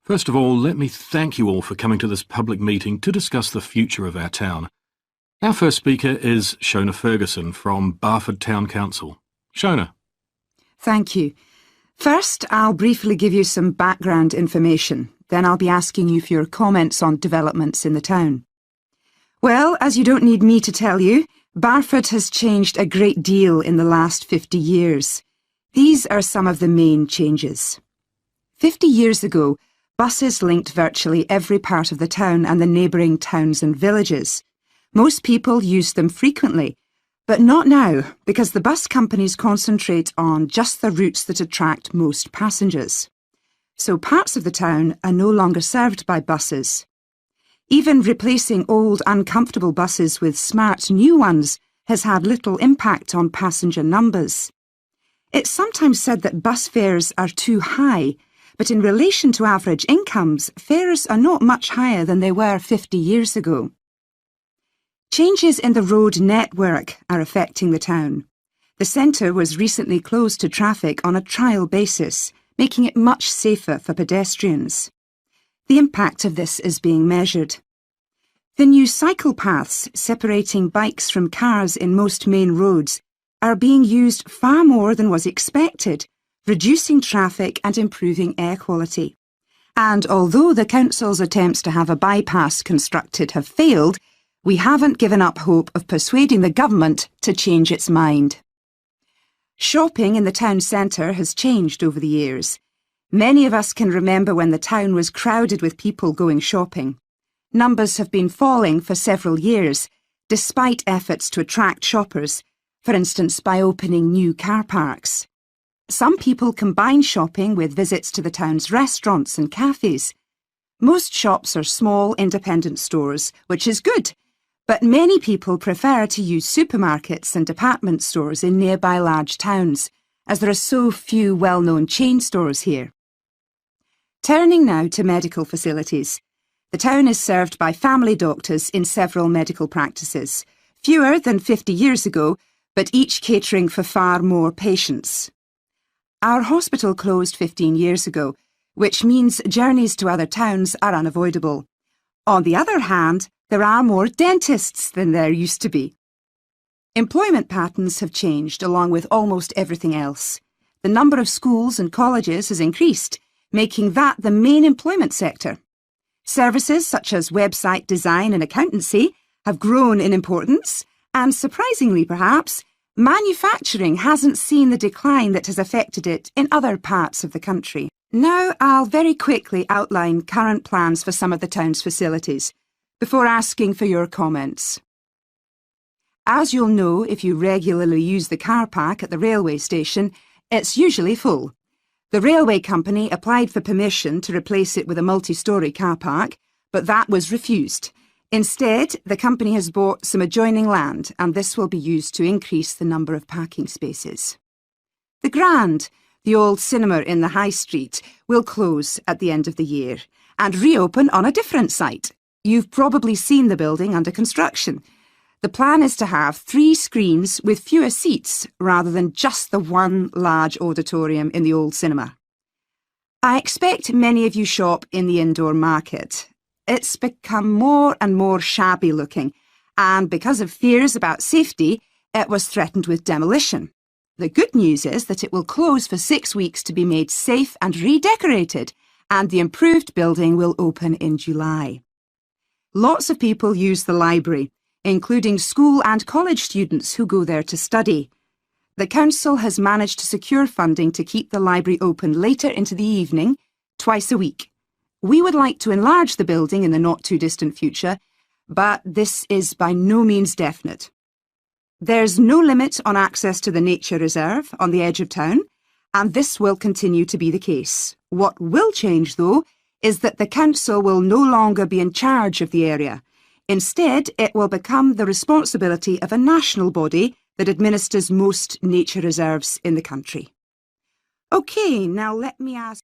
First of all, let me thank you all for coming to this public meeting to discuss the future of our town. Our first speaker is Shona Ferguson from Barford Town Council. Shona. Thank you. First, I'll briefly give you some background information. Then I'll be asking you for your comments on developments in the town. Well, as you don't need me to tell you, Barford has changed a great deal in the last 50 years. These are some of the main changes. 50 years ago, buses linked virtually every part of the town and the neighbouring towns and villages. Most people used them frequently, but not now, because the bus companies concentrate on just the routes that attract most passengers. So parts of the town are no longer served by buses. Even replacing old, uncomfortable buses with smart new ones has had little impact on passenger numbers. It's sometimes said that bus fares are too high, but in relation to average incomes, fares are not much higher than they were 50 years ago. Changes in the road network are affecting the town. The centre was recently closed to traffic on a trial basis, making it much safer for pedestrians. The impact of this is being measured. The new cycle paths separating bikes from cars in most main roads are being used far more than was expected, reducing traffic and improving air quality. And although the council's attempts to have a bypass constructed have failed, we haven't given up hope of persuading the government to change its mind. Shopping in the town centre has changed over the years. Many of us can remember when the town was crowded with people going shopping. Numbers have been falling for several years, despite efforts to attract shoppers, for instance by opening new car parks. Some people combine shopping with visits to the town's restaurants and cafes. Most shops are small, independent stores, which is good, but many people prefer to use supermarkets and department stores in nearby large towns, as there are so few well-known chain stores here. Turning now to medical facilities. The town is served by family doctors in several medical practices, fewer than 50 years ago, but each catering for far more patients. Our hospital closed 15 years ago, which means journeys to other towns are unavoidable. On the other hand, there are more dentists than there used to be. Employment patterns have changed along with almost everything else. The number of schools and colleges has increased, making that the main employment sector. Services such as website design and accountancy have grown in importance, and surprisingly perhaps, manufacturing hasn't seen the decline that has affected it in other parts of the country. Now I'll very quickly outline current plans for some of the town's facilities, before asking for your comments. As you'll know if you regularly use the car park at the railway station, it's usually full. The railway company applied for permission to replace it with a multi-storey car park, but that was refused. Instead, the company has bought some adjoining land, and this will be used to increase the number of parking spaces. The Grand, the old cinema in the High Street, will close at the end of the year and reopen on a different site. You've probably seen the building under construction. The plan is to have 3 screens with fewer seats rather than just the one large auditorium in the old cinema. I expect many of you shop in the indoor market. It's become more and more shabby-looking, and because of fears about safety, it was threatened with demolition. The good news is that it will close for 6 weeks to be made safe and redecorated, and the improved building will open in July. Lots of people use the library, including school and college students who go there to study. The council has managed to secure funding to keep the library open later into the evening, twice a week. We would like to enlarge the building in the not-too-distant future, but this is by no means definite. There's no limit on access to the nature reserve on the edge of town, and this will continue to be the case. What will change, though, is that the council will no longer be in charge of the area. Instead, it will become the responsibility of a national body that administers most nature reserves in the country. OK, now let me ask...